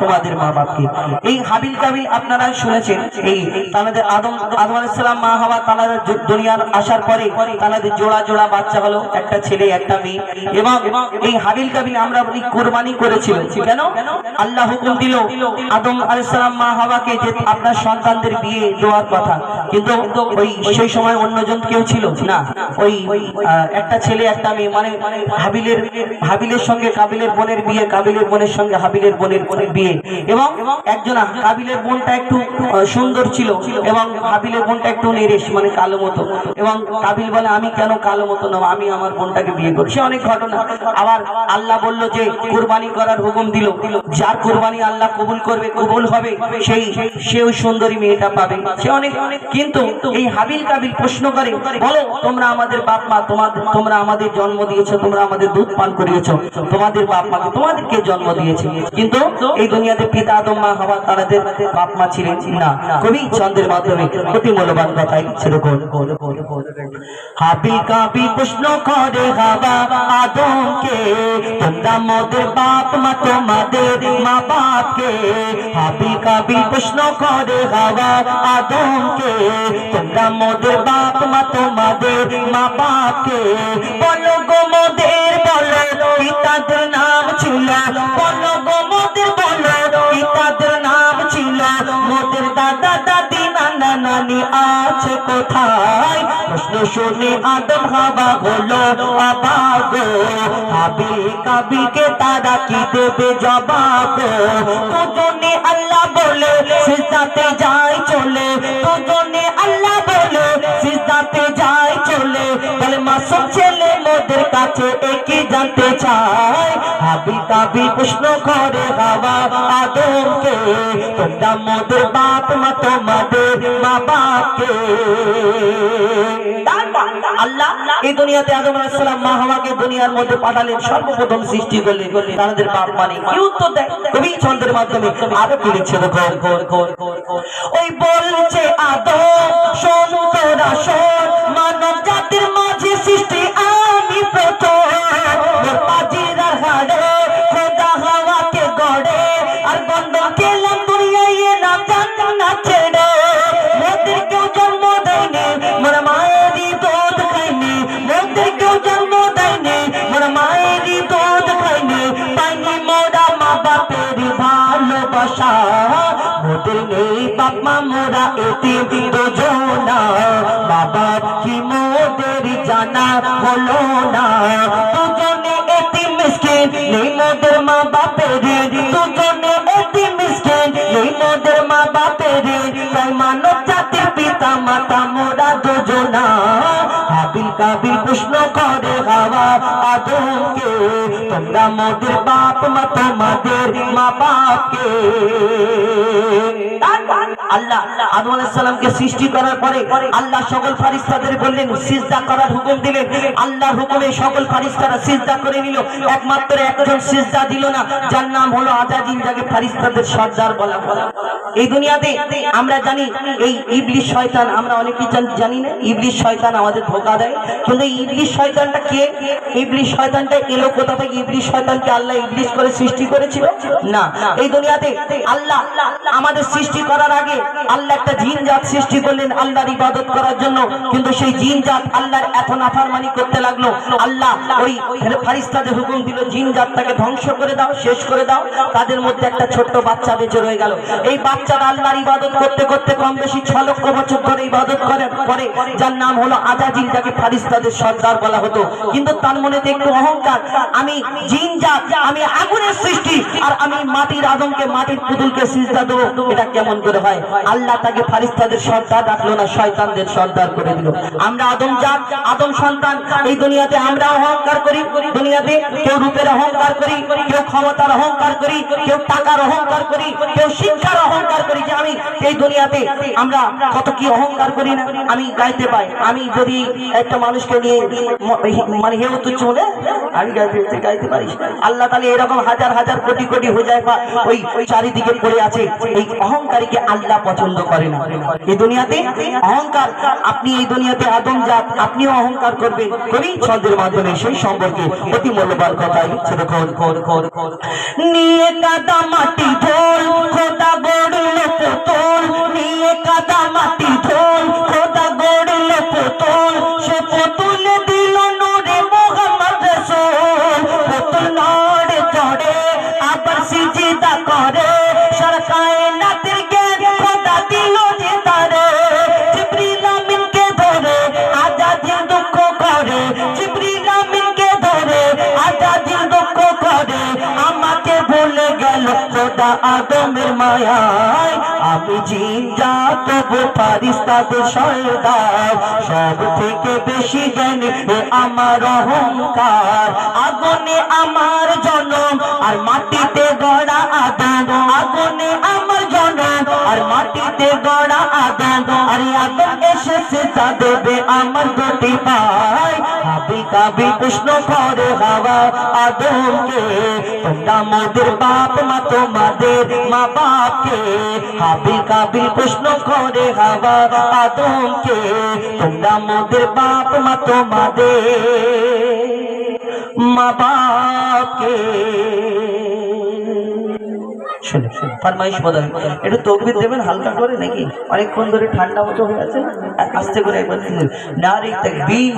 তোমাদের মা বাপকে। এই হাবিল কাবিল আপনারা শুনেছেন, এই তাদের আদম আলাইহিস সালাম মা হাওয়া তারা দুনিয়ার আসার পরে তাদের জোড়া জোড়া বাচ্চা হলো, একটা ছেলে একটা মেয়ে। এবং এই হাবিল কাবিল আমরা কুরবানি করেছিল। কেন? আল্লাহ হুকুম দিল আদম আলাইহিস সালাম মা হাওয়াকে যে আপনার সন্তানদের বিয়ে দেওয়ার কথা, কিন্তু ওই সেই সময় অন্যজন কেউ ছিল না, ওই একটা ছেলে একটা মেয়ে, মানে হাবিলের সঙ্গে কাবিলের বোনের বিয়ে, কাবিলের বোনের সঙ্গে হাবিলের বোনের বিয়ে। এবং একজন কাবিলের বোনটা একটু সুন্দর ছিল এবং হাবিলের বোনটা একটু নেরেশ, মানে কালো মতো। এবং কাবিল বলে আমি কেন কালো মতো না, আমি আমার বোনটাকে বিয়ে করি। সে অনেক ঘটনা। আবার আল্লাহ বলল যে কুরবানি করার হুকুম দিল, যার কুরবানি আল্লাহ কবুল করবে, কবুল হবে, সেই সুন্দরী মেয়েটা পাবে। সে অনেক। কিন্তু এই হাবিল কাবিল প্রশ্ন করে, বলো তোমরা আমাদের বাপ মা, তোমরা আমাদের জন্ম দিয়েছো, তোমরা আমাদের দুধ পান করিয়েছো, তোমাদের বাপ মাকে তোমাদেরকে জন্ম দিয়েছে, কিন্তু এই দুনিয়াতে পিতা আদম মা হাওয়া তাদের বাপ মা ছিলেন না। কবি ছন্দের মাধ্যমে অতি মূল্যবান কথাই সেরকম। হাবিল কাবিল প্রশ্ন করে হাওয়া আদমকে, তোমরা মোদের বাপ মা তোমাদের মা বাপকে। হাবিল কাবিল প্রশ্ন করে হাওয়া আদমকে, তোমরা মোদের বাপ মা তোমাদের মা বাপকে। বলো গো মোদের, বলো পিতাদের নাম ছিল, বলো গো মোদের, বলো পিতাদের নাম ছিল, মোদের দাদা দাদি নানা নানি আছে কোথায়? প্রশ্ন শুনে আদম হাওয়া হলো অবাক। হাবিল কাবিলকে তারা কি দেবে জবাব? দুজনে আল্লাহ বলে সিজদাতে যায় চলে, দুজনে আল্লাহ বলে সিজদাতে যায় চলে। বলে মাসুম ছেলে মোদের কাছে একই জানতে চায়। হাবিল কাবিল প্রশ্ন করে হাওয়া আদমকে, তোমরা মোদের বাপ মা তোমাদের মা বাপকে। আল্লাহ এই দুনিয়াতে আদম আলাইহিস সালাম মা হাওয়াকে দুনিয়ার মধ্যে পাঠালেন, সর্বপ্রথম সৃষ্টি করলেন, তাদের বাপ মানে কি উত্তর দেয় কবি ছন্দের মাধ্যমে। আরো কি লিখছে দেখো, ওই বলছে আদম শোন তোরা শোন, মানব জাতির মাঝে সৃষ্টি আমি প্রথম। মোর পাজিরার হাড়ে খোদা হাওয়াকে গড়ে, আর বন্ধন কেলাম দুনিয়ায় না জান্নাত ছেড়ে। মোদের কেউ জন্ম দেয়নি, মোর মায়েরই দুধ খাইনি, মোদের কেউ জন্ম দেয়নি, মোর মায়েরই দুধ খাইনি। পাইনি মোরা মা বাপের ভালোবাসা, মোদের নেই বাপ মা মোরা এতিম দুজনা। মা বাপ কি মোদের জানা হলো না, দুজনে এতিম মিসকিন নেই মোদের মা বাপের, দুজনে এতিম মিসকিন নেই মোদের মা বাপের। তাই মানব জাতির পিতা মাতা মোরা দুজনা। হাবিল কাবিল প্রশ্ন করে হাওয়া আদমকে, তোমরা মোদের বাপ মা তোমাদের মা বাপকে। আল্লাহ আদম আলাইহিস সালামকে সৃষ্টি করার পরে আল্লাহ সকল ফেরেশতাদের বললেন সিজদা করার হুকুম দিলেন। আল্লাহর হুকুমে সকল ফেরেশতারা সিজদা করে নিল, একমাত্র একজন সিজদা দিল না, যার নাম হলো আজাজিল, যাকে ফেরেশতাদের সর্দার বলা হয়। এই দুনিয়াতে আমরা জানি এই ইবলিস শয়তান, আমরা অনেকেই জানি না ইবলিস শয়তান আমাদের ধোঁকা দেয়। কিন্তু এই ইবলিস শয়তানটা কে? ইবলিস শয়তানটা এলো কোথা থেকে? ইবলিস শয়তানকে আল্লাহ ইবলিস করে সৃষ্টি করেছিল না। এই দুনিয়াতে আল্লাহ আমাদের সৃষ্টি করার আগে আল্লাহ একটা জিন জাত সৃষ্টি করলেন আল্লাহর ইবাদত করার জন্য। কিন্তু সেই জিন জাত আল্লাহর এত নাফরমানি করতে লাগলো, আল্লাহ ওই ফেরেশতাদের হুকুম দিল জিন জাতটাকে ধ্বংস করে দাও, শেষ করে দাও। তাদের মধ্যে একটা ছোট্ট বাচ্চা বেঁচে রয়ে গেল। এই বাচ্চারা আল্লাহর ইবাদত করতে করতে কম বেশি 6 লক্ষ বছর ধরে ইবাদত করার পরে, যার নাম হলো আজাজিল, যাকে ফেরেশতাদের সর্দার বলা হতো। কিন্তু তার মনে একটু অহংকার, আমি জিন জাত, আমি আগুনের সৃষ্টি, আর আমি মাটির আদমকে, মাটির পুতুলকে সিজদা দেবো, এটা কেমন করে হয়? আল্লাহ তাকে ফেরেশতাদের সর্দার ডাকলো না, শয়তানদের সর্দার করে দিল। আমরা আদম জাত, আদম সন্তান। এই দুনিয়াতে আমরা অহংকার করি, দুনিয়াতে কেউ রূপের অহংকার করি, কেউ ক্ষমতার অহংকার করি, কেউ টাকার অহংকার করি, কেউ শিক্ষার অহংকার করি। যে আমি এই দুনিয়াতে আমরা কত কি অহংকার করি না। আমি গাইতে পাই, আমি যদি একটা মানুষকে নিয়ে মানে হেউ তুচ্ছ বলে আমি গাইতে পারি, আল্লাহ তাহলে এরকম হাজার হাজার কোটি কোটি হয়ে যায়, ওই চারিদিকে পড়ে আছে। এই অহংকারীকে আল্লাহ পছন্দ করে না। এই দুনিয়াতে অহংকার, আপনি এই দুনিয়াতে আদম জাত, আপনিও অহংকার করবেন। কবি ছন্দের মাধ্যমে সেই সম্পর্কে অতি মূল্যবান কথা লিখছে। নিয়ে কাদা মাটি সিজদা করে সরকায়ে নাতের জ্ঞান খোদা দিল যে তারে জিবরিল আমিনকে ধরে আজাদির দুঃখ করে জিবরিল আমিনকে ধরে আজাদির দুঃখ করে আমাকে ভুলে গেল খোদা আদমের মায়ায় আমি জিন জাত তবু ফারিস্তাদের সরদার সব থেকে বেশি জ্ঞানী আমার অহংকার আগুনে আমার জনম আর মাটিতে গড়া আদম আগুনে আমার জনম আর মাটিতে গড়া আদম আর আদম এসেছে তা দেবে আমার দুটি পায় হাবিল কাবিল প্রশ্ন করে হাওয়া আদমকে তোমরা মোদের বাপ মা তোমাদের মা বাপকে হাবিল কাবিল প্রশ্ন করে হাওয়া আদমকে তোমরা মোদের বাপ মা তোমাদের মা বাপকে শুনে ফরমাইশ বদল একটু তকবীর দেবেন হালকা করে নাকি অনেকক্ষণ ধরে ঠান্ডা মতো হয়ে আছে আস্তে করে একবার নারে তাকবীর